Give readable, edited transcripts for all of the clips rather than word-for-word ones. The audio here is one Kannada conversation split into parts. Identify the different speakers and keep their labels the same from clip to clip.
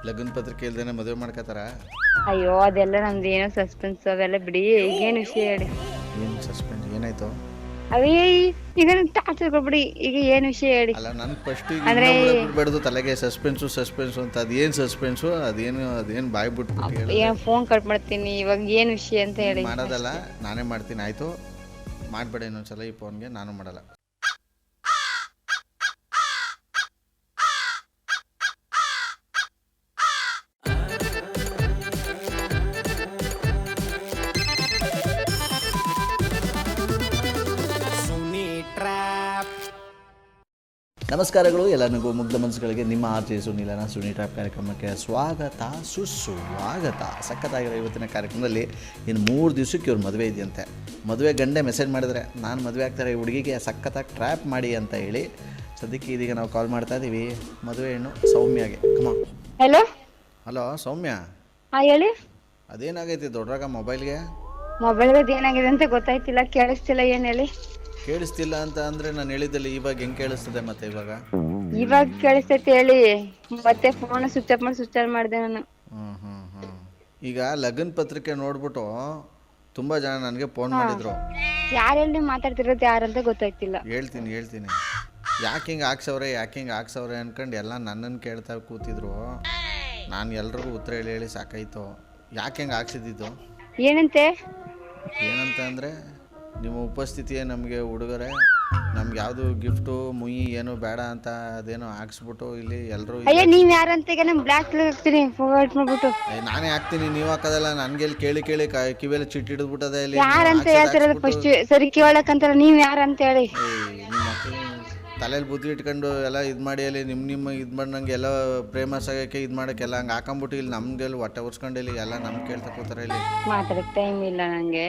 Speaker 1: ಲಗ್ನ ಪತ್ರಿಕೆ ಇಲ್ದೇನೆ ಮದುವೆ ಮಾಡ್ಕೋತಾರ?
Speaker 2: ಅಯ್ಯೋ ಅದೆಲ್ಲ ನಮ್ದು ಏನೋ ಸಸ್ಪೆನ್ಸ್ ಅವೆಲ್ಲ ಬಿಡಿ. ಈಗೇನು ವಿಷಯ ಹೇಳಿ.
Speaker 1: ಏನು ಸಸ್ಪೆಂಡ್ ಏನಾಯ್ತು?
Speaker 2: ಅವೇ ಈಗ ಟಾರ್ಚರ್ ಕೊಡ್ಬಿಡಿ. ಈಗ ಏನು ವಿಷಯ ಹೇಳಿ.
Speaker 1: ಅಲ್ಲ ನನ್ ಫಸ್ಟ್ ಈಗ
Speaker 2: ಅಂದ್ರೆ
Speaker 1: ಬಿಡ್ಬಾರ್ದು ತಲೆಗೆ ಸಸ್ಪೆನ್ಸು ಅಂತ. ಅದೇನು ಸಸ್ಪೆನ್ಸು? ಅದೇನು ಬಾಯ್ ಬಿಟ್ಬಿಟ್ಟು
Speaker 2: ಏನ್ ಫೋನ್ ಕಟ್ ಮಾಡ್ತೀನಿ. ಇವಾಗ ಏನು ವಿಷಯ ಅಂತ ಹೇಳಿ.
Speaker 1: ಮಾಡೋದಲ್ಲ, ನಾನೇ ಮಾಡ್ತೀನಿ. ಆಯ್ತು, ಮಾಡಬೇಡ ಇನ್ನೊಂದ್ಸಲ ಈ ಫೋನ್ಗೆ. ನಾನು ಮಾಡಲ್ಲ. ನಮಸ್ಕಾರಗಳು ಎಲ್ಲರಿಗೂ ಮುಗ್ಧ ಮನಸ್ಸುಗಳಿಗೆ. ನಿಮ್ಮ ಆರ್ಜೆ ಸುನೀಲನ ಸುನಿ ಟ್ರಾಪ್ ಕಾರ್ಯಕ್ರಮಕ್ಕೆ ಸ್ವಾಗತ ಸುಸ್ವಾಗತ. ಸಖತ್ತಾಗಿರೋ ಇವತ್ತಿನ ಕಾರ್ಯಕ್ರಮದಲ್ಲಿ ಇನ್ನು 3 ದಿವಸಕ್ಕೆ ಇವ್ರು ಮದುವೆ ಇದೆಯಂತೆ. ಮದುವೆ ಗಂಡೆ ಮೆಸೇಜ್ ಮಾಡಿದರೆ ನಾನು ಮದುವೆ ಆಗ್ತಾರೆ ಈ ಹುಡುಗಿಗೆ ಸಖತ್ತಾಗಿ ಟ್ರ್ಯಾಪ್ ಮಾಡಿ ಅಂತ ಹೇಳಿ ಸದ್ಯಕ್ಕೆ ಇದೀಗ ನಾವು ಕಾಲ್ ಮಾಡ್ತಾ ಇದ್ದೀವಿ ಮದುವೆ ಹೆಣ್ಣು ಸೌಮ್ಯಗೆ. ಕಮ. ಹಲೋ ಸೌಮ್ಯ.
Speaker 2: ಹೇಳಿ.
Speaker 1: ಅದೇನಾಗೈತಿ ದೊಡ್ಡರಾಗ ಮೊಬೈಲ್ಗೆ
Speaker 2: ಏನಾಗಿದೆ ಅಂತ ಗೊತ್ತಾಯ್ತಿಲ್ಲ, ಕೇಳಿಸ್ತಿಲ್ಲ. ಏನ್ ಹೇಳಿ.
Speaker 1: ಕೇಳಿಸ್ತಿಲ್ಲ ಅಂತ ಅಂದರೆ ನಾನು ಹೇಳಿದ್ದಲ್ಲಿ ಇವಾಗ ಹೆಂಗೆ ಕೇಳಿಸ್ತದೆ? ಮತ್ತೆ
Speaker 2: ಇವಾಗ ಕೇಳಿಸ್ತೈತೆ ಹೇಳಿ. ಮತ್ತೆ ಫೋನ್ ಸ್ವಿಚ್ ಆಫ್ ಮಾಡಿದೆ ನಾನು.
Speaker 1: ಈಗ ಲಗ್ನ ಪತ್ರಿಕೆ ನೋಡ್ಬಿಟ್ಟು ತುಂಬಾ ಜನ ನನಗೆ ಫೋನ್ ಮಾಡಿದ್ರು.
Speaker 2: ಯಾರೆಲ್ಲಿ ಮಾತಾಡ್ತಿರೋದು ಯಾರಂತ ಗೊತ್ತಾಯ್ತಿಲ್ಲ.
Speaker 1: ಹೇಳ್ತೀನಿ ಯಾಕೆ ಹಿಂಗೆ ಹಾಕ್ಸವ್ರೆ ಅನ್ಕೊಂಡು ಎಲ್ಲ ನನ್ನನ್ನು ಕೇಳ್ತಾ ಕೂತಿದ್ರು. ನಾನು ಎಲ್ರಿಗೂ ಉತ್ತರ ಹೇಳಿ ಸಾಕಾಯ್ತು. ಯಾಕೆ ಹಿಂಗೆ ಹಾಕ್ಸಿದ್ದು
Speaker 2: ಏನಂತೆ
Speaker 1: ಅಂದರೆ ನಿಮ್ಮ ಉಪಸ್ಥಿತಿಯೇ ನಮಗೆ ಉಡುಗೊರೆ, ನಮ್ಗೆ ಯಾವುದು ಗಿಫ್ಟು ಮುಯಿ ಏನು ಬೇಡ ಅಂತ ಅದೇನೋ ಹಾಕ್ಸ್ಬಿಟ್ಟು ಇಲ್ಲಿ ಎಲ್ಲರೂ.
Speaker 2: ನೀವ್ ಯಾರಂತ ಈಗ ನಮ್ ಬ್ಲಾಕ್ ಹಾಕ್ತೀನಿ ಫಾರ್ವರ್ಡ್ ಮಾಡ್ಬಿಟ್ಟು.
Speaker 1: ನಾನೇ ಹಾಕ್ತೀನಿ, ನೀವು ಹಾಕೋದಲ್ಲ. ನನ್ಗೆ ಕೇಳಿ ಕಿವಿಯಲ್ಲಿ ಚಿಟ್ ಹಿಡಿದ್ಬಿಟ್ಟದೆ ಇಲ್ಲಿ.
Speaker 2: ಯಾರಂತ ಹೇಳ್ತಿರೋದು ಫಸ್ಟ್ ಸರಿ ಕೇಳಕ್ಕಂತಾರ. ನೀವ್ ಯಾರಂತ ಹೇಳಿ.
Speaker 1: ತಲೆಯಲ್ಲಿ ಬುದ್ಧಿ ಇಟ್ಕೊಂಡು ಎಲ್ಲ ಇದು ಮಾಡಿ ಅಲ್ಲಿ ನಿಮ್ಮ ಇದು ಮಾಡಿ ಎಲ್ಲ ಪ್ರೇಮಸ್ ಆಗಕ್ಕೆ ಇದು ಮಾಡೋಕ್ಕೆಲ್ಲ ಹಂಗೆ ಹಾಕೊಂಬಿಟ್ಟು ಇಲ್ಲಿ ನಮ್ಗೆಲ್ಲ ಹೊಟ್ಟೆ ಉರ್ಸ್ಕೊಂಡು ಇಲ್ಲಿ ಎಲ್ಲ ನಮ್ಗೆ ಕೇಳ್ತಾ ಕೂತಾರೆ. ಇಲ್ಲಿ
Speaker 2: ಮಾತಾಡಕ್ ಟೈಮ್ ಇಲ್ಲ ನಂಗೆ.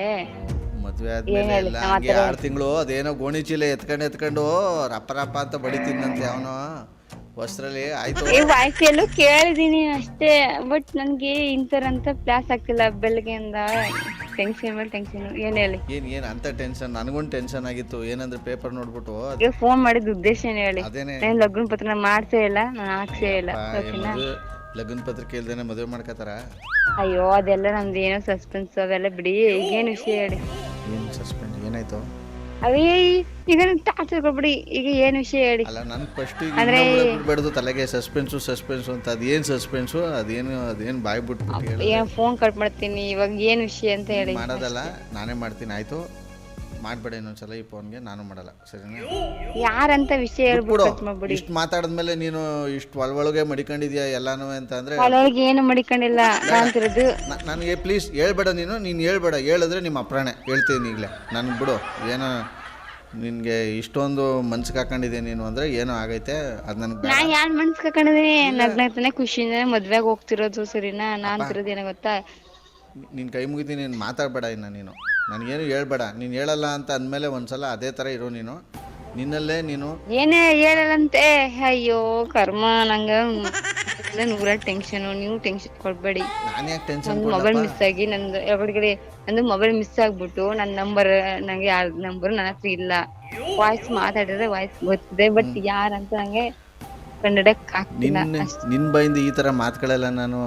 Speaker 1: ಮದುವೆ ಆದ್ಮೇಲೆ ಎಲ್ಲ ಹಂಗೆ 6 ತಿಂಗಳು ಅದೇನೋ ಗೋಣಿ ಚೀಲ ಎತ್ಕೊಂಡು ರಪ್ಪ ಅಂತ ಬಡಿತೀನಂತೆ ಅವನು ವಸ್ತ್ರಲ್ಲಿ. ಆಯ್ತು
Speaker 2: ವಾಯ್ಸ್ ಎಲ್ಲೂ ಕೇಳಿದೀನಿ ಅಷ್ಟೇ, ಬಟ್ ನನ್ಗೆ ಇಂತರಂತ ಪ್ಲಾಸ್ ಆಗ್ತಿಲ್ಲ ಬೆಳಗ್ಗೆಯಿಂದ. ಟೆನ್ಷನ್ ಏನ್ ಹೇಳಿ.
Speaker 1: ಏನ್ ಅಂತ ಟೆನ್ಷನ್? ನನಗೊಂದು ಟೆನ್ಷನ್ ಆಗಿತ್ತು. ಏನಂದ್ರೆ ಪೇಪರ್ ನೋಡ್ಬಿಟ್ಟು
Speaker 2: ಫೋನ್ ಮಾಡಿದ ಉದ್ದೇಶ ಏನ್ ಹೇಳಿ.
Speaker 1: ಅದೇನೆ
Speaker 2: ಲಗ್ನ ಪತ್ರ ಮಾಡ್ಸೇ ಇಲ್ಲ, ನಾನು ಹಾಕ್ಸೇ ಇಲ್ಲ.
Speaker 1: ಲಗ್ನ ಪತ್ರಿಕೆ ಇಲ್ದೇನೆ ಮದುವೆ ಮಾಡ್ಕೋತಾರ?
Speaker 2: ಅಯ್ಯೋ ಅದೆಲ್ಲ ನಮ್ದು ಏನೋ ಸಸ್ಪೆನ್ಸ್ ಅವೆಲ್ಲ ಬಿಡಿ. ಈಗೇನು ವಿಷಯ ಹೇಳಿ.
Speaker 1: ಏನ್ ಸಸ್ಪೆಂಡ್ ಏನಾಯ್ತು?
Speaker 2: ಅವೇ ಈಗ ಟಾರ್ಚರ್ ಕೊಡ್ಬಿಡಿ. ಈಗ ಏನು ವಿಷಯ ಹೇಳಿ.
Speaker 1: ಅಲ್ಲ ನನ್ ಫಸ್ಟ್ ಈಗ ಬಿಡ್ಬಾರ್ದು ತಲೆಗೆ ಸಸ್ಪೆನ್ಸು ಅಂತ. ಅದೇನು ಸಸ್ಪೆನ್ಸು? ಅದೇನು ಬಾಯ್ ಬಿಟ್ಬಿಟ್ಟು
Speaker 2: ಏನ್ ಫೋನ್ ಕಟ್ ಮಾಡ್ತೀನಿ. ಇವಾಗ ಏನು ವಿಷಯ ಅಂತ ಹೇಳಿ.
Speaker 1: ಮಾಡೋದಲ್ಲ, ನಾನೇ ಮಾಡ್ತೀನಿ. ಆಯ್ತು, ಮಾಡಬೇಡ ಇನ್ನೊಂದ್ಸಲ ಈ ಫೋನ್ಗೆ. ನಾನು ಮಾಡಲ್ಲ, ಸರಿನಾ?
Speaker 2: ಯಾರಂತ ವಿಷಯ ಹೇಳ್ಬಿಟ್ಟು
Speaker 1: ಇಷ್ಟು ಮಾತಾಡಿದ್ಮೇಲೆ ನೀನು ಇಷ್ಟು ಒಳಗೆ ಮಡಿಕೊಂಡಿದ್ಯಾ ಎಲ್ಲಾನು ಅಂತ ಅಂದ್ರೆ
Speaker 2: ಒಳಗೆ ಏನು ಮಡಿಕೊಂಡಿಲ್ಲ ಅಂತಿರೋದು.
Speaker 1: ನನಗೆ ಪ್ಲೀಸ್ ಹೇಳ್ಬೇಡ. ನೀನು ಹೇಳ್ಬೇಡ. ಹೇಳಿದ್ರೆ ನಿಮ್ಮ ಅಪ್ರಾಣೆ ಹೇಳ್ತೀನಿ ಈಗಲೇ. ನನ್ಗೆ ಬಿಡು. ಏನೋ ನಿನ್ಗೆ ಇಷ್ಟೊಂದು ಮನ್ಸಿಗೆ ಹಾಕೊಂಡಿದ್ದೆ ನೀನು ಅಂದ್ರೆ ಏನೋ ಆಗೈತೆ. ಅದು ನನಗೆ
Speaker 2: ನಾ ಯಾರು ಮನ್ಸಿಗೆ ಹಾಕೊಂಡಿದೀನಿ? ನಗ್ನಗ್ತಾನೆ ಖುಷಿಯಿಂದ ಮದ್ವೆಗೆ ಹೋಗ್ತಿರೋದು, ಸರಿನಾ? ನಾನ್ ತಿರೋದು ಏನೋ ಗೊತ್ತಾ?
Speaker 1: ನಿನ್ನ ಕೈ ಮುಗಿತೀನಿ, ನೀನು ಮಾತಾಡಬೇಡ ಇನ್ನು. ನೀನು ನನಗೇನು ಹೇಳ್ಬೇಡ. ನೀನು ಹೇಳಲ್ಲ ಅಂತ ಅಂದಮೇಲೆ ಒಂದ್ಸಲ ಅದೇ ಥರ ಇರೋ. ನಿನ್ನಲ್ಲೇ ನೀನು
Speaker 2: ಏನೇ ಹೇಳಲ್ಲಂತೆ. ಅಯ್ಯೋ ಕರ್ಮ. ನಂಗೆ 100 ಟೆನ್ಷನ್. ನೀವು ಟೆನ್ಷನ್ ಕೊಡ್ಬೇಡಿ.
Speaker 1: ನಾನು ಯಾಕೆ ಟೆನ್ಷನ್?
Speaker 2: ಮೊಬೈಲ್ ಮಿಸ್ ಆಗಿ ನಂದು ಮೊಬೈಲ್ ಮಿಸ್ ಆಗ್ಬಿಟ್ಟು ನನ್ನ ನಂಬರ್ ನಂಗೆ ಯಾರ ನಂಬರ್ ನನ್ನ ಹತ್ರ ಇಲ್ಲ. ವಾಯ್ಸ್ ಮಾತಾಡಿದ್ರೆ ವಾಯ್ಸ್ ಗೊತ್ತಿದೆ, ಬಟ್ ಯಾರಂತ ನಂಗೆ ಕಂಡಿಡಕ್ ಆಗ್ತಿಲ್ಲ.
Speaker 1: ನಿನ್ನ ಬೈಂದ ಈ ಥರ ಮಾತುಗಳೆಲ್ಲ ನಾನು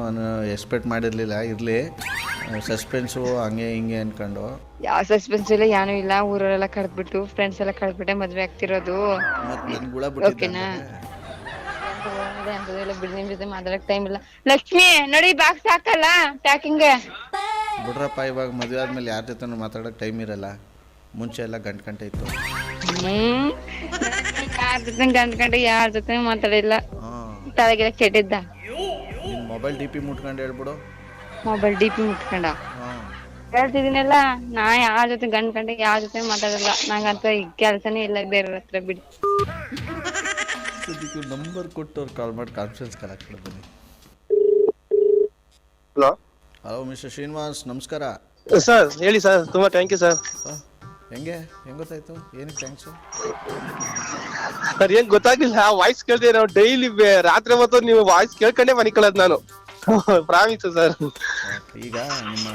Speaker 1: ಎಕ್ಸ್ಪೆಕ್ಟ್ ಮಾಡಿರಲಿಲ್ಲ. ಇರಲಿ ಸಸ್ಪೆನ್ಸು ಹಂಗೆ ಹಿಂಗೆ ಅನ್ಕೊಂಡು.
Speaker 2: ಯಾವ ಸಸ್ಪೆನ್ಸ್ ಇಲ್ಲ, ಏನೂ ಇಲ್ಲ. ಊರಲ್ಲೆಲ್ಲ ಕಳೆದ್ಬಿಟ್ಟು ಫ್ರೆಂಡ್ಸ್ ಎಲ್ಲ ಕಳೆದ್ಬಿಟ್ಟೆ ಮದ್ವೆ ಆಗ್ತಿರೋದು. ಓಕೆನಾ? ಬಿಡಿ, ನಿಮ್ ಜೊತೆ ಮಾತಾಡಕ್ ಟೈಮ್ ಇಲ್ಲ. ಲಕ್ಷ್ಮಿ ನೋಡಿ, ಬಾಕ್ಸ್ ಹಾಕಲ್ಲ ಪ್ಯಾಕಿಂಗ್.
Speaker 1: ಬಿಡ್ರಪ್ಪ, ಇವಾಗ ಮದುವೆ ಆದ್ಮೇಲೆ ಯಾರ ಜೊತೆ ಮಾತಾಡೋಕೆ ಟೈಮ್ ಇರಲ್ಲ. ಮುಂಚೆ ಎಲ್ಲ ಗಂಟೆ ಇತ್ತು.
Speaker 2: ಯಾರ ಜೊತೆ ಮಾತಾಡಿಲ್ಲ. ತಲೆಗೆಲ್ಲ ಕೆಟ್ಟಿದ್ದ.
Speaker 1: ನಿನ್ ಮೊಬೈಲ್ ಡಿ ಪಿ ಮುಟ್ಕೊಂಡು ಹೇಳ್ಬಿಡು.
Speaker 2: ಮೊಬೈಲ್ ಡಿ ಪಿ ಮುಟ್ಕೊಂಡ ಹೇಳ್ತಿದ್ದೀನಲ್ಲ. ನಾ ಯಾರ ಜೊತೆ ಗಂಟೆ ಯಾರ ಜೊತೆ ಮಾತಾಡಲ್ಲ. ನಂಗಂತ ಕೆಲ್ಸನೇ ಇಲ್ಲ ಬೇರೆ ಹತ್ರ. ಬಿಡಿ.
Speaker 1: ನಂಬರ್ ಕೊಟ್ಟು ಅವ್ರು ಕಾಲ್ ಮಾಡಿ ಕಾನ್ಫರೆನ್ಸ್ ಕಾಲ್ ಹಾಕ್ಬಿಡ ಬನ್ನಿ. ಹಲೋ ಮಿಸ್ಟರ್ ಶ್ರೀನಿವಾಸ್, ನಮಸ್ಕಾರ
Speaker 3: ಸರ್. ಹೇಳಿ ಸರ್. ತುಂಬಾ ಥ್ಯಾಂಕ್ ಯು ಸರ್.
Speaker 1: ಹೆಂಗೆ ಗೊತ್ತಾಯ್ತು? ಏನಕ್ಕೆ ಥ್ಯಾಂಕ್ಸು?
Speaker 3: ಸರ್ ಏನ್ ಗೊತ್ತಾಗಿಲ್ಲ. ವಾಯ್ಸ್ ಕೇಳ್ದೆ ನಾವು ಡೈಲಿ ರಾತ್ರಿ ಹೊತ್ತು ನೀವು ವಾಯ್ಸ್ ಕೇಳ್ಕೊಂಡೇ ಮನಿಕೊಳ್ಳೋದು ನಾನು. Promise sir.
Speaker 1: ಈಗ ನಿಮ್ಮ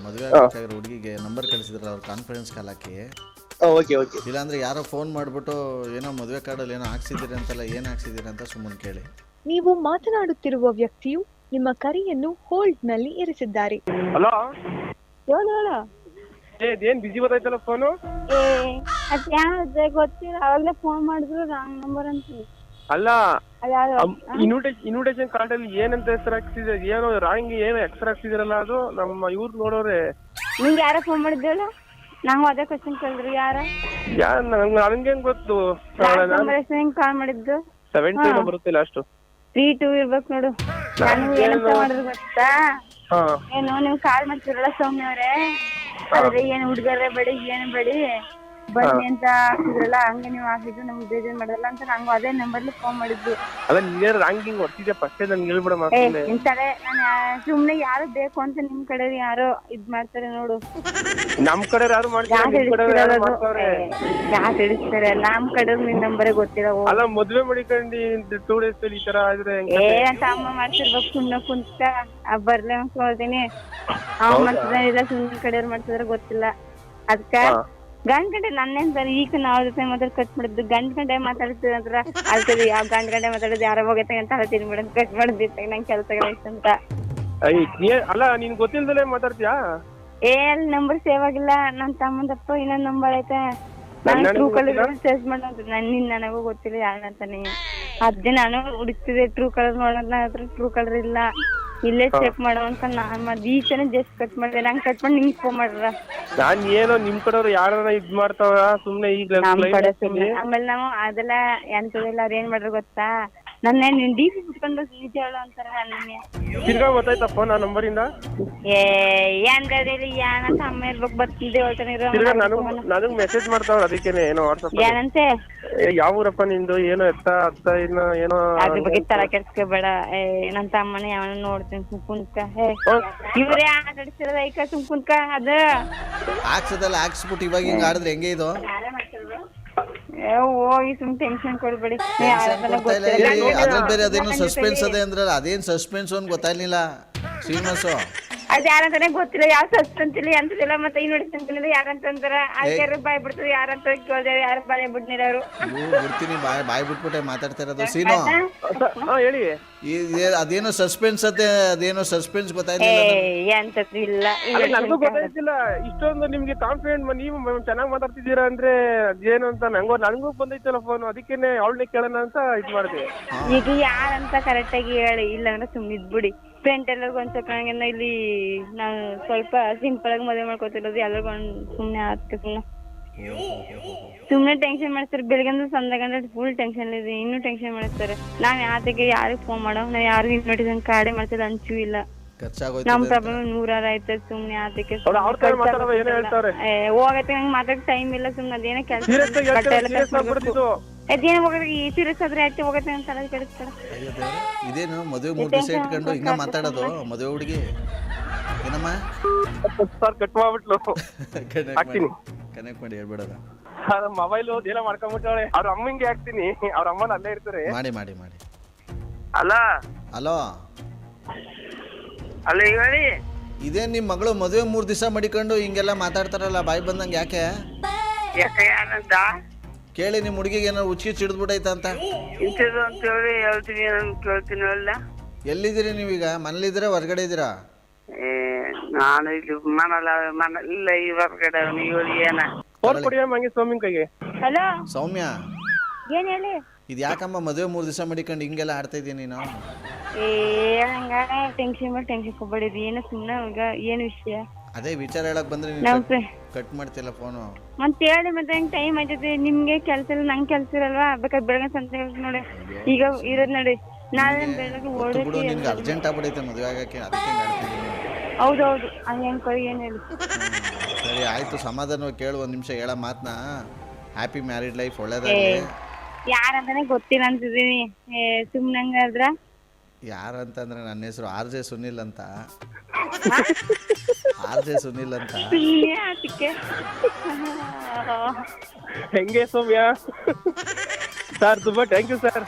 Speaker 1: ಮದುವೆ ಆಗಬೇಕಾಗಿರೋ ಹುಡುಗಿಗೆ ನಂಬರ್ ಕಳಿಸಿದ್ರಲ್ಲ, ಅವ್ರು ಕಾನ್ಫರೆನ್ಸ್ ಕಾಲ್ ಹಾಕಿ.
Speaker 3: ಓಕೆ.
Speaker 1: ಇಲ್ಲಾಂದ್ರೆ ಯಾರೋ ಫೋನ್ ಮಾಡ್ಬಿಟ್ಟು ಏನೋ ಮದುವೆ ಕಾರ್ಡಲ್ಲಿ ಏನೋ ಹಾಕ್ಸಿದ್ದೀರಿ ಅಂತಲ್ಲ, ಏನು ಹಾಕ್ಸಿದ್ದೀರಿ ಅಂತ ಸುಮ್ಮನೆ ಕೇಳಿ.
Speaker 4: ನೀವು ಮಾತನಾಡುತ್ತಿರುವ ವ್ಯಕ್ತಿಯು ನಿಮ್ಮ ಕರೆಯನ್ನು ಹೋಲ್ಡ್ ನಲ್ಲಿ ಇರಿಸಿದ್ದಾರೆ.
Speaker 3: ಹಲೋ
Speaker 2: ಹೇಳು ಹೇಳು.
Speaker 3: ಏನ್ ಬಿಜಿ ಬರ್ತೈತಲ್ಲ ಫೋನು?
Speaker 2: ಏ ಅದ್ ಯಾವ್ದು ಗೊತ್ತಿಲ್ಲ, ಅವಾಗ್ಲೇ ಫೋನ್ ಮಾಡಿದ್ರು ರಾಂಗ್ ನಂಬರ್ ಅಂತೀನಿ.
Speaker 3: ಅಲ್ಲ
Speaker 2: ಅದ್ಯಾವ್ದು?
Speaker 3: ಇನ್ವಿಟೇಷನ್ ಕಾರ್ಡ್ ಅಲ್ಲಿ ಏನಂತ ಹೆಸರು ಹಾಕ್ಸಿದ್ರೆ ಏನೋ ರಾಂಗ್ ಏನೋ ಹೆಸರು ಹಾಕ್ಸಿದಿರಲ್ಲ, ಅದು ನಮ್ಮ ಇವ್ರು ನೋಡೋರೆ.
Speaker 2: ನಿಂಗೆ ಯಾರ ಫೋನ್ ಮಾಡಿದ್ದೇಳು? ನಾವು ಅದೇ ಕ್ವಶನ್ ಕೇಳಿದ್ರು. ಯಾರ
Speaker 3: ನನ್ಗೇನ್ ಗೊತ್ತು?
Speaker 2: ಹೆಂಗ್ ಕಾಲ್ ಮಾಡಿದ್ದು?
Speaker 3: 70 ಬರುತ್ತಿಲ್ಲ ಅಷ್ಟು.
Speaker 2: 32 ಇರ್ಬೇಕು ನೋಡು. ನಾನು ಏನಂತ ಮಾಡಿದ್ರು ಗೊತ್ತಾ?
Speaker 3: ಹಾ
Speaker 2: ಏನು ನೀವು ಕಾಲ್ ಮಾಡ್ತಿರಲ್ಲ ಸೌಮ್ಯ ಅವರೇ, ಆದ್ರೆ ಏನು ಹುಡುಗರೇ ಬೇಡಿ ಏನು ಬೇಡಿ ಬನ್ನಿ ಅಂತ ಹಾಕಿದ್ರಲ್ಲ, ಹಂಗೆ ನೀವು ಹಾಕಿದ್ದು ನಮ್ಗೆ ಬೇಜಾರ್ ಮಾಡಲ್ಲ ಅಂತ ನಂಗೂ ಅದೇ ನಂಬರ್ಲಿ ಫೋನ್ ಮಾಡಿದ್ದು.
Speaker 3: ಅಲ್ಲ ನೀನ್ ರಾಂಗಿಂಗ್ ಹೊಡ್ತಿದ್ದೆ ಫಸ್ಟ್ ನನ್ಗೆ ಹೇಳ್ಬಿಡ.
Speaker 2: ಇಂತಾರೆ ನಾನು ಸುಮ್ನೆ ಯಾರು ಬೇಕು ಅಂತ ನಿಮ್ ಕಡೆ ಯಾರೋ ಇದ್ ಮಾಡ್ತಾರೆ ನೋಡು.
Speaker 3: ನಮ್ ಕಡೆ ಯಾರು ಮಾಡ್ತಾರೆ?
Speaker 2: ಯಾಕೆ ಹಿಡಿಸ್ತಾರೆ? ನಮ್ ಕಡೆ ನಿನ್ ನಂಬರೇ ಗೊತ್ತಿಲ್ಲ.
Speaker 3: ಅಲ್ಲ ಮದ್ವೆ ಮಾಡಿಕೊಂಡು 2 days ಈ ತರ ಆದ್ರೆ
Speaker 2: ಏನಂತ ಅಮ್ಮ ಮಾಡ್ತಿರ್ಬೇಕು ಸುಮ್ನೆ ಕುಂತ ಬರ್ಲೆ ಅನ್ಕೊಳ್ತೀನಿ. ಅವ್ ಮಾಡ್ತಿದ್ರೆ ಇಲ್ಲ ಸುಮ್ನೆ ಕಡೆಯವ್ರು ಮಾಡ್ತಿದ್ರೆ ಗೊತ್ತಿಲ್ಲ. ಅದ್ಕ ಗಂಡ್ ಗಂಟೆ ನನ್ನೇನ್ ಸರ್ ಈಗ ನಾವ್ ಜೊತೆ ಮಾತಾಡ್ ಕಟ್ ಮಾಡಿದ್ದು. ಗಂಡ್ ಗಂಟೆ ಮಾತಾಡ್ತಿದ್ರ ಅಂದ್ರ ಅಲ್ತದೆ ಯಾವ ಗಂಡ್ ಗಂಟೆ ಮಾತಾಡೋದು ಯಾರೋ ಹೋಗತ್ತೆ ಅಂತ ಹೇಳ್ತೀನಿ ಮೇಡಮ್. ಕಟ್ ಮಾಡಿದ್ದೆ ನಂಗೆ ಕೆಲ್ಸಗಳ ಇಷ್ಟ ಅಂತ.
Speaker 3: ಅಲ್ಲ ನೀನ್ ಗೊತ್ತಿಲ್ದಲೇ ಮಾತಾಡ್ತೀಯಾ?
Speaker 2: ಅಲ್ಲಿ ನಂಬರ್ ಸೇವ್ ಆಗಿಲ್ಲ. ನನ್ ತಮ್ಮಂದಪ್ಪ ಇನ್ನೊಂದ್ ನಂಬರ್ ಐತೆ, ನಾನು ಟ್ರೂ ಕಲರ್ ಸೇವ್ ಮಾಡೋದು. ನನಗೂ ಗೊತ್ತಿಲ್ಲ ಯಾರಂತಾನೆ. ಅದೇ ನಾನು ಹುಡುಕ್ತಿದ್ದೆ ಟ್ರೂ ಕಲರ್ ಮಾಡೋದ್. ನನ್ನ ಹತ್ರ ಟ್ರೂ ಕಲರ್ ಇಲ್ಲ. ಇಲ್ಲೇ ಚೆಕ್ ಮಾಡೋ ಅಂತ ನಾನ್ ಮಾಡಿದ್. ಈಗ ತಾನೇ ಜಸ್ಟ್ ಕಟ್ ಮಾಡಿದೆ. ನಂಗೆ ಕಟ್ ಮಾಡಿ ನಿಮ್ಗೆ ಫೋನ್ ಮಾಡ್ರ.
Speaker 3: ನಾನ್ ಏನೋ ನಿಮ್ ಕಡೆಯವ್ರು ಯಾರ ಇದ್ ಮಾಡ್ತಾವ ಸುಮ್ನೆ ಈಗ
Speaker 2: ನಮ್ ಕಡೆ ಸುಮ್ನೆ. ಆಮೇಲೆ ನಾವು ಅದೆಲ್ಲ ಎಂತದಿಲ್ಲ. ಅವ್ರ ಏನ್ ಮಾಡ್ರ ಗೊತ್ತಾ, ನನ್ನ ನಿನ್ ಡಿ ಪಿ ಬಿಟ್ಕೊಂಡು ನಿಜ ಹೇಳು ಅಂತಾರ. ನನ್ನ
Speaker 3: ತಿರ್ಗಾ ಗೊತ್ತಾಯ್ತಪ್ಪ ನಾ ನಂಬರಿಂದ.
Speaker 2: ಏನ್ ಏನಂತ ಅಮ್ಮ ಇರ್ಬೇಕು ಬರ್ತಿದ್ದೆ ಹೇಳ್ತಾನೆ.
Speaker 3: ತಿರ್ಗಾ ನನಗ್ ಮೆಸೇಜ್ ಮಾಡ್ತಾವ್ರ, ಅದಕ್ಕೇನೆ ಏನೋ ವಾಟ್ಸಪ್
Speaker 2: ಏನಂತೆ
Speaker 3: ಯಾವ ಊರಪ್ಪ ನಿಂದು ಏನೋ ಅತ್ತ ಇನ್ನ ಏನೋ
Speaker 2: ಅದ್ರ ಬಗ್ಗೆ ತರ ಕೆಡ್ಸ್ಕೊಬೇಡ. ನನ್ ತಮ್ಮನ ಯಾವನ ನೋಡ್ತೀನಿ ಸುಮ್ಕುಂತ್ಕ. ಇವ್ರೇ ಆಟಾಡ್ಸಿರೋದ ಐಕ ಸುಮ್ಕುಂತ್ಕ. ಅದ
Speaker 1: ಹಾಕ್ಸದಲ್ಲ ಹಾಕ್ಸ್ಬಿಟ್ಟು ಇವಾಗ ಹಿಂಗ್ ಆಡಿದ್ರೆ ಹೆಂಗೆ ಇದು?
Speaker 2: ಹೋಗಿ ಸುಮ್ ಟೆನ್ಷನ್ ಕೊಡ್ಬೇಡಿ.
Speaker 1: ಅದ್ರಲ್ಲಿ ಬೇರೆ ಅದೇನು ಸಸ್ಪೆನ್ಸ್ ಅದೇ ಅಂದ್ರಲ್ಲ, ಅದೇನ್ ಸಸ್ಪೆನ್ಸ್ ಅಂತ ಗೊತ್ತಾಗ್ಲಿಲ್ಲ ಶ್ರೀನಿವಾಸು.
Speaker 2: ಅದ್ ಯಾರಂತಾನೆ ಗೊತ್ತಿಲ್ಲ. ಯಾವ ಸಸ್ಪೆನ್ಸ್ ಇಲ್ಲ ಎಂತದಿಲ್ಲ. ಮತ್ತೆ ಇನ್ವಿಟೇಷನ್ ಯಾರಂತಂದ್ರ ಯಾರು ಬಾಯ್ ಬಿಡ್ತಾರೆ. ಯಾರಂತ ಕೇಳ್ದೆ ಯಾರು ಬಾಯ್ ಬಿಡ್ನಿರ ಅವರು
Speaker 1: ಬಿಡ್ತೀನಿ. ಬಾಯ್ ಬಿಟ್ಬಿಟ್ಟೆ ಮಾತಾಡ್ತಾ ಇರೋದು. ಸೀನು
Speaker 3: ಹೇಳಿ.
Speaker 1: ಅದೇನೋ ಸಸ್ಪೆನ್ಸ್ ಅದೇನೋ ಸಸ್ಪೆನ್ಸ್ ಗೊತ್ತಾಯ್ತಿಲ್ಲ.
Speaker 2: ಎಂತದ್ದು ಇಲ್ಲ.
Speaker 3: ನನಗೂ ಗೊತ್ತಾಯ್ತಿಲ್ಲ. ಇಷ್ಟೊಂದು ನಿಮ್ಗೆ ಕಾನ್ಫಿಡೆಂಟ್ ನೀವು ಚೆನ್ನಾಗಿ ಮಾತಾಡ್ತಿದ್ದೀರಾ ಅಂದ್ರೆ ಅದೇನು ಅಂತ ನನಗೂ ಬಂದೈತಲ್ಲ ಫೋನ್. ಅದಕ್ಕೇನೆ ಅವಳನ್ನೇ ಕೇಳೋಣ ಅಂತ ಇದ್ ಮಾಡಿದೆ.
Speaker 2: ಈಗ ಯಾರಂತ ಕರೆಕ್ಟ್ ಆಗಿ ಹೇಳಿ, ಇಲ್ಲಾಂದ್ರೆ ಸುಮ್ನೆ ಇದ್ಬಿಡಿ. ಫ್ರೆಂಡ್ ಎಲ್ಲರಿಗೂ ಒಂದ್ಸಲ ಇಲ್ಲಿ ನಾವು ಸ್ವಲ್ಪ ಸಿಂಪಲ್ ಆಗಿ ಮದುವೆ ಮಾಡ್ಕೊತಿರೋದು. ಎಲ್ಲರಿಗೂ ಸುಮ್ನೆ ಆಗುತ್ತೆ. ಸುಮ್ನೆ ಟೆನ್ಷನ್ ಮಾಡ್ತಾರೆ. ಬೆಳಿಗ್ಗೆ ಸಂಜೆ ಗಂಟೆ ಫುಲ್ ಟೆನ್ಷನ್ ಇದೆ. ಇನ್ನೂ ಟೆನ್ಷನ್ ಮಾಡ್ತಾರೆ. ನಾವ್ ಯಾತಕ್ಕೆ ಯಾರಿಗ್ ಫೋನ್ ಮಾಡೋ, ನಾವ್ ಯಾರಿಗೂ ಇನ್ವಿಟೇಷನ್ ಕಾರ್ಡೇ ಮಾಡ್ತಿಲ್ಲ. ಹಂಚು ಇಲ್ಲ. ನಮ್ ಪ್ರಾಬ್ಲಮ್ 100 ಆಯ್ತದ. ಸುಮ್ನೆ ಆತಕ್ಕೆ ಹೋಗತ್ತೆ. ನಂಗೆ ಮಾತಾಡಕ್ ಟೈಮ್ ಇಲ್ಲ. ಸುಮ್ನೆ ಅದೇನೋ ಕೆಲಸ ಅದೇನೋ ಹೋಗತ್ತೆ. ಈ ಸೀರಿಯಸ್ ಆದ್ರೆ ಅಷ್ಟೇ ಹೋಗತ್ತೆ ಅಂತ ತಲೆ ಕೆಡಿಸ್ತಾರೆ.
Speaker 1: ಇದೇನು ಮದುವೆ 3 ದಿವಸ ಇಟ್ಕೊಂಡು ಹಿಂಗ ಮಾತಾಡೋದು? ಮದುವೆ ಹುಡುಗಿ ಏನಮ್ಮ
Speaker 3: ಕಟ್ ಮಾಡ್ಬಿಟ್ಲು.
Speaker 1: ಕನೆಕ್ಟ್ ಮಾಡಿ ಹೇಳ್ಬಿಡೋದ.
Speaker 3: ಮೊಬೈಲ್ ಏನೋ ಮಾಡ್ಕೊಂಡ್ಬಿಟ್ಟವಳೆ. ಅವ್ರ ಅಮ್ಮಂಗೆ ಹಾಕ್ತೀನಿ. ಅವ್ರ ಅಮ್ಮನ ಅಲ್ಲೇ ಇರ್ತಾರೆ.
Speaker 1: ಮಾಡಿ ಮಾಡಿ ಮಾಡಿ.
Speaker 3: ಅಲ್ಲ
Speaker 1: ಹಲೋ
Speaker 3: ಅಲ್ಲ ಹೇಳಿ.
Speaker 1: ಇದೇನ್ ನಿಮ್ ಮಗಳು ಮದುವೆ 3 ದಿವಸ ಮಡಿಕೊಂಡು ಹಿಂಗೆಲ್ಲ ಮಾತಾಡ್ತಾರಲ್ಲ ಬಾಯ್ ಬಂದಂಗ? ಯಾಕೆ ಕೇಳಿ. ನಿಮ್ ಹುಡುಗಿಗೆ ಏನೋ ಉಚ್ಕಿ ಚಿಡ್ದ್ಬಿಟ್ಟೈತ ಅಂತ ಎಲ್ಲಿದ್ದೀರಿ ನೀವೀಗ? ಮನೇಲಿದ್ದೀರಾ ಹೊರಗಡೆ ಇದ್ದೀರಾ?
Speaker 5: ನಾನು ಇಲ್ಲಿ ಇಲ್ಲ ಈ ಹೊರಗಡೆ.
Speaker 3: ಸೌಮ್ಯನ್ ಕೈಗೆ.
Speaker 2: ಹಲೋ
Speaker 1: ಸೌಮ್ಯ,
Speaker 2: ಏನ್ ಹೇಳಿ.
Speaker 1: ಇದು ಯಾಕಮ್ಮ ಮದುವೆ 3 ದಿವಸ ಮಡಿಕೊಂಡು ಹಿಂಗೆಲ್ಲ ಆಡ್ತಾ ಇದೀಯ ನೀನು?
Speaker 2: ಹಂಗ ಟೆನ್ಷನ್ ಮಾಡಿ ಟೆನ್ಷನ್ ಕೊಡ್ಬೇಡಿ. ಏನೋ ಸುಮ್ನೆ ಈಗ ಏನ್ ವಿಷಯ?
Speaker 1: ಅದೇ ವಿಚಾರ ಹೇಳಕ್ ಬಂದ್ರೆ ಕಟ್ ಮಾಡ್ತಿಲ್ಲ ಫೋನು. ಮತ್ತೆ
Speaker 2: ಹೇಳಿ. ಮತ್ತೆ ಹೆಂಗ್ ಟೈಮ್ ಆಯ್ತದೆ. ನಿಮ್ಗೆ ಕೆಲ್ಸ ಇಲ್ಲ, ನಂಗೆ ಕೆಲ್ಸ ಇರಲ್ವಾ? ಬೇಕಾದ್ರೆ ಬೆಳಗ್ಗೆ ಸಂತೆ ನೋಡಿ. ಈಗ ಇರೋದ್ ನೋಡಿ. ನಾಳೆ ಬೆಳಗ್ಗೆ ಓಡೋದು.
Speaker 1: ನಿನ್ಗೆ ಅರ್ಜೆಂಟ್ ಆಗ್ಬಿಡೈತೆ ಮದುವೆ ಆಗಕ್ಕೆ, ಅದಕ್ಕೆ
Speaker 2: ಹೌದೌದು. ಹಂಗೆ ಕೈ ಏನ್ ಹೇಳಿ.
Speaker 1: ಸರಿ ಆಯ್ತು, ಸಮಾಧಾನವಾಗಿ ಕೇಳು. 1 ನಿಮಿಷ ಹೇಳ ಮಾತನ್ನ. ಹ್ಯಾಪಿ ಮ್ಯಾರಿಡ್ ಲೈಫ್, ಒಳ್ಳೇದಾಗಲಿ.
Speaker 2: ಯಾರಂತಾನೆ ಗೊತ್ತಿಲ್ಲ ಅಂತಿದೀನಿ. ಸುಮ್ನಂಗಾದ್ರ
Speaker 1: ಯಾರಂತಂದ್ರೆ ನನ್ನ ಹೆಸರು RJ ಸುನಿಲ್ ಅಂತ. RJ ಸುನಿಲ್ ಅಂತ.
Speaker 3: ಹೆಂಗೆ ಸೌಮ್ಯ ಸರ್? ತುಂಬಾ ಥ್ಯಾಂಕ್ ಯು ಸರ್.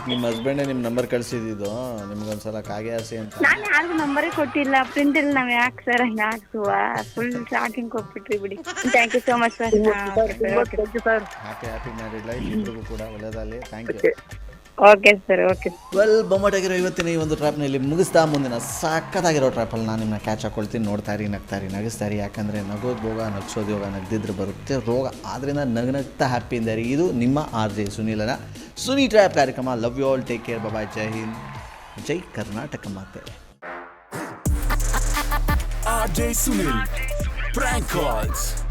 Speaker 1: ನಿಮ್ಮ ಹಸ್ಬೆಂಡೇ ನಿಮ್ಮ ನಂಬರ್ ಕಳ್ಸಿದ್ದು ನಿಮ್ಗೊಂದ್ಸಲ ಕಾಗೆ ಆಸೆ ಅಂತ.
Speaker 2: ನಾನು ಯಾರಿಗೂ ನಂಬರೇ ಕೊಟ್ಟಿಲ್ಲ. ಪ್ರಿಂಟ್ ಅಲ್ಲಿ ನಾವ್ ಯಾಕೆ ಸರ್ ಹಂಗ ಹಾಕ್ಸುವ? ಫುಲ್ ಶಾಕಿಂಗ್ ಕೊಟ್ಬಿಟ್ರಿ ಬಿಡಿ. Thank you so much sir.
Speaker 3: Thank you sir.
Speaker 1: Happy married life ಇಬ್ಬರಿಗೂ ಕೂಡ ಒಳ್ಳೇದಾಗಲಿ. Thank you.
Speaker 2: Okay sir okay.
Speaker 1: Well ಬೊಮ್ಮಟಾಗಿರೋ ಇವತ್ತಿನ ಈ ಒಂದು ಟ್ರ್ಯಾಪ್ನಲ್ಲಿ ಮುಗಿಸ್ತಾ ಮುಂದಿನ ಸಕ್ಕತ್ತಾಗಿರೋ ಟ್ರ್ಯಾಪಲ್ಲಿ ನಾನು ನಿಮ್ಮನ್ನ ಕ್ಯಾಚ್ ಹಾಕೊಳ್ತೀನಿ. ನೋಡ್ತಾರಿ, ನಗ್ತಾರಿ, ನಗಿಸ್ತಾರಿ. ಯಾಕಂದರೆ ನಗೋದು ಭೋಗ, ನಗಿಸೋದು ಯೋಗ, ನಗ್ದಿದ್ರೆ ಬರುತ್ತೆ ರೋಗ. ಆದ್ದರಿಂದ ನಗ್ನಗ್ತಾ ಹ್ಯಾಪಿಯಿಂದ ಇರಿ. ಇದು ನಿಮ್ಮ ಆರ್ ಜೆ ಸುನೀಲನ ಸುನಿ ಟ್ರ್ಯಾಪ್ ಕಾರ್ಯಕ್ರಮ. Love you all, take care, bye, ಜೈ ಹಿಂದ್, ಜೈ ಕರ್ನಾಟಕ ಮಾತೆ.
Speaker 6: RJ Sunil. Prank calls.